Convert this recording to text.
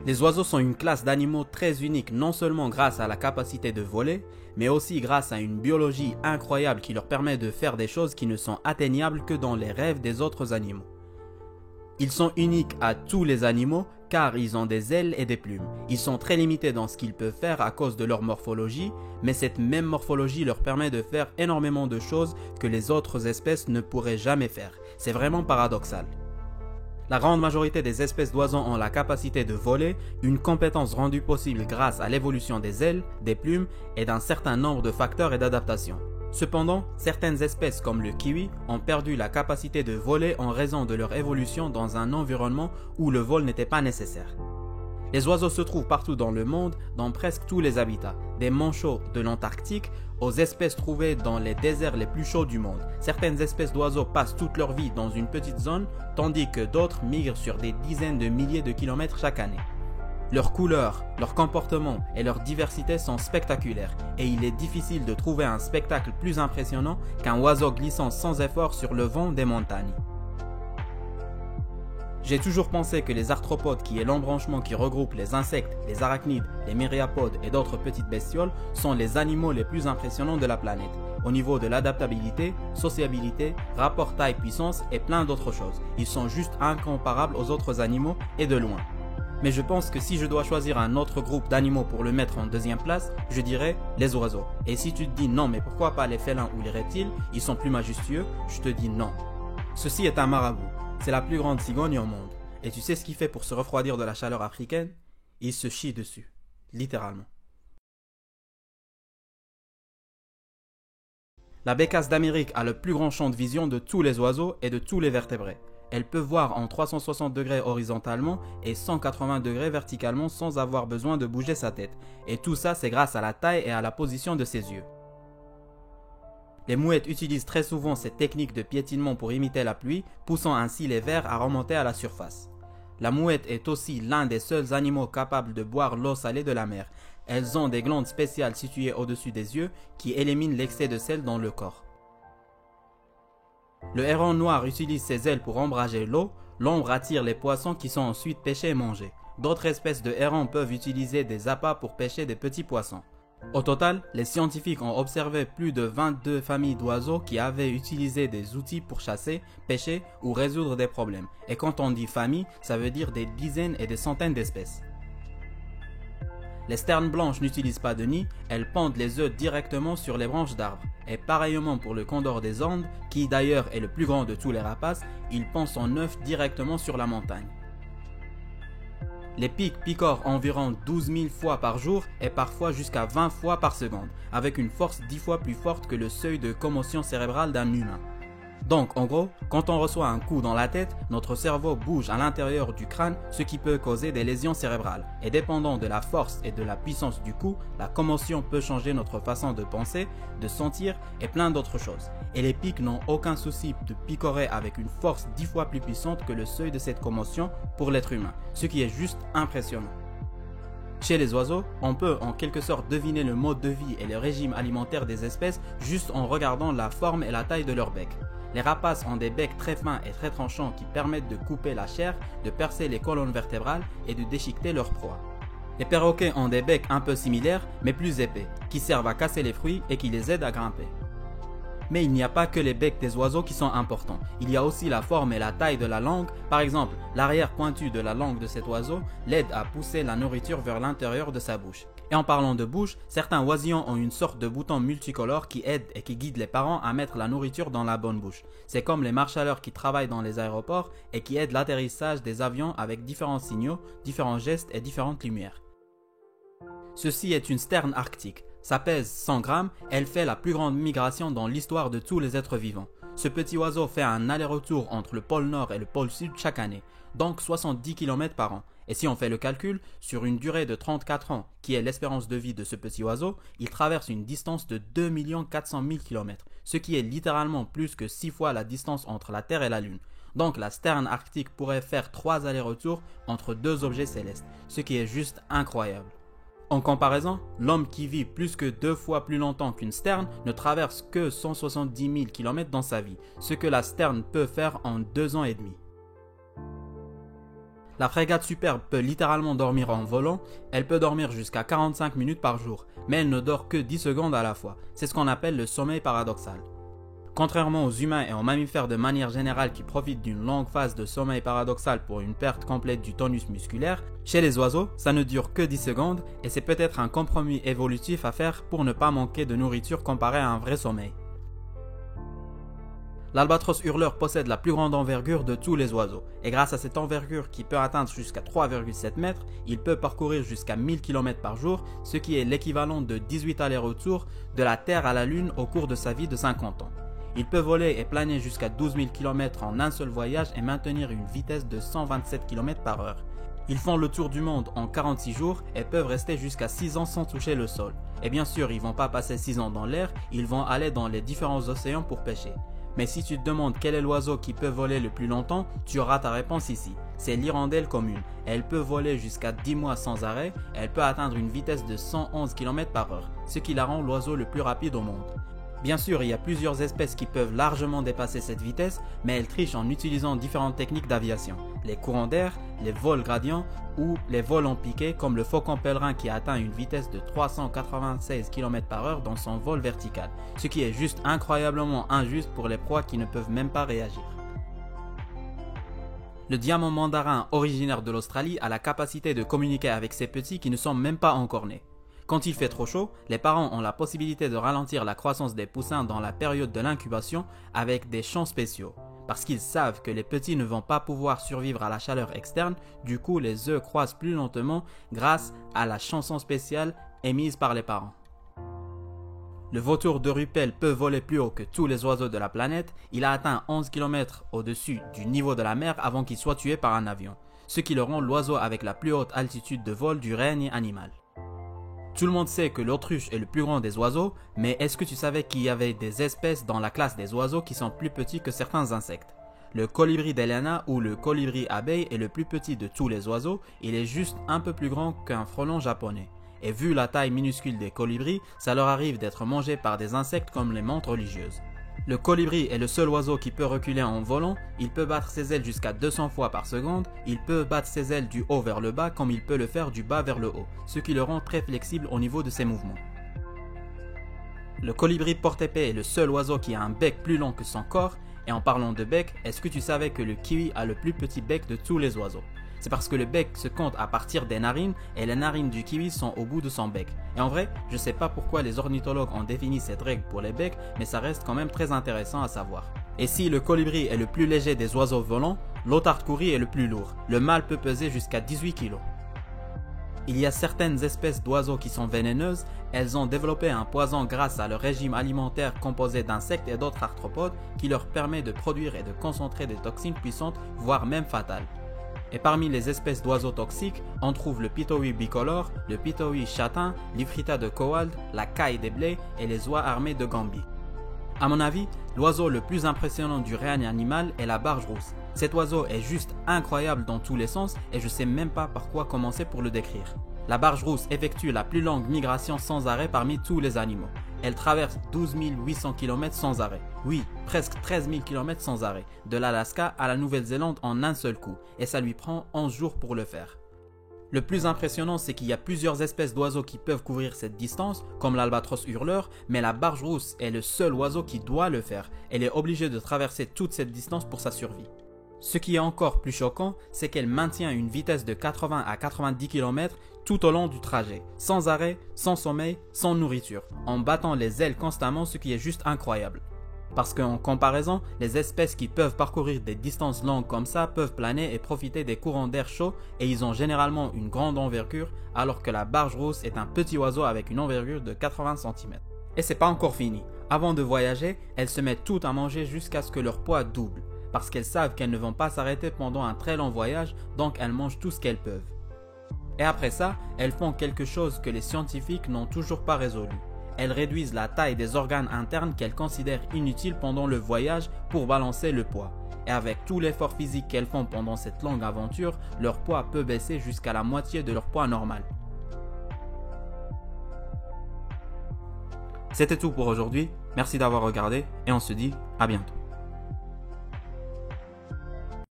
Les oiseaux sont une classe d'animaux très unique non seulement grâce à la capacité de voler, mais aussi grâce à une biologie incroyable qui leur permet de faire des choses qui ne sont atteignables que dans les rêves des autres animaux. Ils sont uniques à tous les animaux car ils ont des ailes et des plumes. Ils sont très limités dans ce qu'ils peuvent faire à cause de leur morphologie, mais cette même morphologie leur permet de faire énormément de choses que les autres espèces ne pourraient jamais faire. C'est vraiment paradoxal. La grande majorité des espèces d'oiseaux ont la capacité de voler, une compétence rendue possible grâce à l'évolution des ailes, des plumes et d'un certain nombre de facteurs et d'adaptations. Cependant, certaines espèces comme le kiwi ont perdu la capacité de voler en raison de leur évolution dans un environnement où le vol n'était pas nécessaire. Les oiseaux se trouvent partout dans le monde, dans presque tous les habitats, des manchots de l'Antarctique aux espèces trouvées dans les déserts les plus chauds du monde. Certaines espèces d'oiseaux passent toute leur vie dans une petite zone, tandis que d'autres migrent sur des dizaines de milliers de kilomètres chaque année. Leurs couleurs, leur comportement et leur diversité sont spectaculaires et il est difficile de trouver un spectacle plus impressionnant qu'un oiseau glissant sans effort sur le vent des montagnes. J'ai toujours pensé que les arthropodes, qui est l'embranchement qui regroupe les insectes, les arachnides, les myriapodes et d'autres petites bestioles, sont les animaux les plus impressionnants de la planète, au niveau de l'adaptabilité, sociabilité, rapport taille-puissance et plein d'autres choses. Ils sont juste incomparables aux autres animaux et de loin. Mais je pense que si je dois choisir un autre groupe d'animaux pour le mettre en deuxième place, je dirais les oiseaux. Et si tu te dis non, mais pourquoi pas les félins ou les reptiles, ils sont plus majestueux, je te dis non. Ceci est un marabout. C'est la plus grande cigogne au monde. Et tu sais ce qu'il fait pour se refroidir de la chaleur africaine? Il se chie dessus. Littéralement. La bécasse d'Amérique a le plus grand champ de vision de tous les oiseaux et de tous les vertébrés. Elle peut voir en 360 degrés horizontalement et 180 degrés verticalement sans avoir besoin de bouger sa tête. Et tout ça, c'est grâce à la taille et à la position de ses yeux. Les mouettes utilisent très souvent cette technique de piétinement pour imiter la pluie, poussant ainsi les vers à remonter à la surface. La mouette est aussi l'un des seuls animaux capables de boire l'eau salée de la mer. Elles ont des glandes spéciales situées au-dessus des yeux qui éliminent l'excès de sel dans le corps. Le héron noir utilise ses ailes pour ombrager l'eau, l'ombre attire les poissons qui sont ensuite pêchés et mangés. D'autres espèces de hérons peuvent utiliser des appâts pour pêcher des petits poissons. Au total, les scientifiques ont observé plus de 22 familles d'oiseaux qui avaient utilisé des outils pour chasser, pêcher ou résoudre des problèmes. Et quand on dit famille, ça veut dire des dizaines et des centaines d'espèces. Les sternes blanches n'utilisent pas de nid, elles pondent les œufs directement sur les branches d'arbres. Et pareillement pour le condor des Andes, qui d'ailleurs est le plus grand de tous les rapaces, il pond son œuf directement sur la montagne. Les pics picorent environ 12 000 fois par jour et parfois jusqu'à 20 fois par seconde, avec une force 10 fois plus forte que le seuil de commotion cérébrale d'un humain. Donc en gros, quand on reçoit un coup dans la tête, notre cerveau bouge à l'intérieur du crâne, ce qui peut causer des lésions cérébrales. Et dépendant de la force et de la puissance du coup, la commotion peut changer notre façon de penser, de sentir et plein d'autres choses. Et les pics n'ont aucun souci de picorer avec une force 10 fois plus puissante que le seuil de cette commotion pour l'être humain, ce qui est juste impressionnant. Chez les oiseaux, on peut en quelque sorte deviner le mode de vie et le régime alimentaire des espèces juste en regardant la forme et la taille de leur bec. Les rapaces ont des becs très fins et très tranchants qui permettent de couper la chair, de percer les colonnes vertébrales et de déchiqueter leur proie. Les perroquets ont des becs un peu similaires mais plus épais, qui servent à casser les fruits et qui les aident à grimper. Mais il n'y a pas que les becs des oiseaux qui sont importants, il y a aussi la forme et la taille de la langue. Par exemple, l'arrière pointu de la langue de cet oiseau l'aide à pousser la nourriture vers l'intérieur de sa bouche. Et en parlant de bouche, certains oisillons ont une sorte de bouton multicolore qui aide et qui guide les parents à mettre la nourriture dans la bonne bouche. C'est comme les marchaleurs qui travaillent dans les aéroports et qui aident l'atterrissage des avions avec différents signaux, différents gestes et différentes lumières. Ceci est une sterne arctique. Ça pèse 100 grammes, elle fait la plus grande migration dans l'histoire de tous les êtres vivants. Ce petit oiseau fait un aller-retour entre le pôle Nord et le pôle Sud chaque année, donc 70 km par an. Et si on fait le calcul, sur une durée de 34 ans, qui est l'espérance de vie de ce petit oiseau, il traverse une distance de 2 400 000 km, ce qui est littéralement plus que 6 fois la distance entre la Terre et la Lune. Donc la sterne arctique pourrait faire 3 allers-retours entre 2 objets célestes, ce qui est juste incroyable. En comparaison, l'homme qui vit plus que 2 fois plus longtemps qu'une sterne ne traverse que 170 000 km dans sa vie, ce que la sterne peut faire en 2 ans et demi. La frégate Superbe peut littéralement dormir en volant, elle peut dormir jusqu'à 45 minutes par jour, mais elle ne dort que 10 secondes à la fois. C'est ce qu'on appelle le sommeil paradoxal. Contrairement aux humains et aux mammifères de manière générale qui profitent d'une longue phase de sommeil paradoxal pour une perte complète du tonus musculaire, chez les oiseaux, ça ne dure que 10 secondes et c'est peut-être un compromis évolutif à faire pour ne pas manquer de nourriture comparé à un vrai sommeil. L'albatros hurleur possède la plus grande envergure de tous les oiseaux, et grâce à cette envergure qui peut atteindre jusqu'à 3,7 mètres, il peut parcourir jusqu'à 1000 km par jour, ce qui est l'équivalent de 18 allers-retours de la Terre à la Lune au cours de sa vie de 50 ans. Il peut voler et planer jusqu'à 12 000 km en un seul voyage et maintenir une vitesse de 127 km par heure. Ils font le tour du monde en 46 jours et peuvent rester jusqu'à 6 ans sans toucher le sol. Et bien sûr, ils vont pas passer 6 ans dans l'air, ils vont aller dans les différents océans pour pêcher. Mais si tu te demandes quel est l'oiseau qui peut voler le plus longtemps, tu auras ta réponse ici. C'est l'hirondelle commune. Elle peut voler jusqu'à 10 mois sans arrêt, et elle peut atteindre une vitesse de 111 km par heure, ce qui la rend l'oiseau le plus rapide au monde. Bien sûr, il y a plusieurs espèces qui peuvent largement dépasser cette vitesse, mais elles trichent en utilisant différentes techniques d'aviation. Les courants d'air, les vols gradients ou les vols en piqué comme le faucon pèlerin qui atteint une vitesse de 396 km par heure dans son vol vertical, ce qui est juste incroyablement injuste pour les proies qui ne peuvent même pas réagir. Le diamant mandarin originaire de l'Australie a la capacité de communiquer avec ses petits qui ne sont même pas encore nés. Quand il fait trop chaud, les parents ont la possibilité de ralentir la croissance des poussins dans la période de l'incubation avec des champs spéciaux. Parce qu'ils savent que les petits ne vont pas pouvoir survivre à la chaleur externe, du coup les œufs croissent plus lentement grâce à la chanson spéciale émise par les parents. Le vautour de Ruppel peut voler plus haut que tous les oiseaux de la planète, il a atteint 11 km au-dessus du niveau de la mer avant qu'il soit tué par un avion, ce qui le rend l'oiseau avec la plus haute altitude de vol du règne animal. Tout le monde sait que l'autruche est le plus grand des oiseaux, mais est-ce que tu savais qu'il y avait des espèces dans la classe des oiseaux qui sont plus petits que certains insectes? Le colibri d'Elena ou le colibri abeille est le plus petit de tous les oiseaux, il est juste un peu plus grand qu'un frelon japonais. Et vu la taille minuscule des colibris, ça leur arrive d'être mangés par des insectes comme les menthes religieuses. Le colibri est le seul oiseau qui peut reculer en volant, il peut battre ses ailes jusqu'à 200 fois par seconde, il peut battre ses ailes du haut vers le bas comme il peut le faire du bas vers le haut, ce qui le rend très flexible au niveau de ses mouvements. Le colibri porte-épée est le seul oiseau qui a un bec plus long que son corps, et en parlant de bec, est-ce que tu savais que le kiwi a le plus petit bec de tous les oiseaux? C'est parce que le bec se compte à partir des narines et les narines du kiwi sont au bout de son bec. Et en vrai, je sais pas pourquoi les ornithologues ont défini cette règle pour les becs, mais ça reste quand même très intéressant à savoir. Et si le colibri est le plus léger des oiseaux volants, l'otard-kouri est le plus lourd. Le mâle peut peser jusqu'à 18 kg. Il y a certaines espèces d'oiseaux qui sont vénéneuses, elles ont développé un poison grâce à leur régime alimentaire composé d'insectes et d'autres arthropodes qui leur permet de produire et de concentrer des toxines puissantes, voire même fatales. Et parmi les espèces d'oiseaux toxiques, on trouve le pitohui bicolore, le pitohui châtain, l'ifrita de Cowald, la caille des blés et les oies armées de Gambie. À mon avis, l'oiseau le plus impressionnant du règne animal est la barge rousse. Cet oiseau est juste incroyable dans tous les sens et je sais même pas par quoi commencer pour le décrire. La barge rousse effectue la plus longue migration sans arrêt parmi tous les animaux. Elle traverse 12 800 km sans arrêt. Oui, presque 13 000 km sans arrêt, de l'Alaska à la Nouvelle-Zélande en un seul coup, et ça lui prend 11 jours pour le faire. Le plus impressionnant, c'est qu'il y a plusieurs espèces d'oiseaux qui peuvent couvrir cette distance, comme l'albatros hurleur, mais la barge rousse est le seul oiseau qui doit le faire. Elle est obligée de traverser toute cette distance pour sa survie. Ce qui est encore plus choquant, c'est qu'elle maintient une vitesse de 80 à 90 km tout au long du trajet, sans arrêt, sans sommeil, sans nourriture, en battant les ailes constamment, ce qui est juste incroyable. Parce qu'en comparaison, les espèces qui peuvent parcourir des distances longues comme ça peuvent planer et profiter des courants d'air chaud et ils ont généralement une grande envergure, alors que la barge rousse est un petit oiseau avec une envergure de 80 cm. Et c'est pas encore fini. Avant de voyager, elles se mettent toutes à manger jusqu'à ce que leur poids double, parce qu'elles savent qu'elles ne vont pas s'arrêter pendant un très long voyage, donc elles mangent tout ce qu'elles peuvent. Et après ça, elles font quelque chose que les scientifiques n'ont toujours pas résolu. Elles réduisent la taille des organes internes qu'elles considèrent inutiles pendant le voyage pour balancer le poids. Et avec tout l'effort physique qu'elles font pendant cette longue aventure, leur poids peut baisser jusqu'à la moitié de leur poids normal. C'était tout pour aujourd'hui, merci d'avoir regardé et on se dit à bientôt.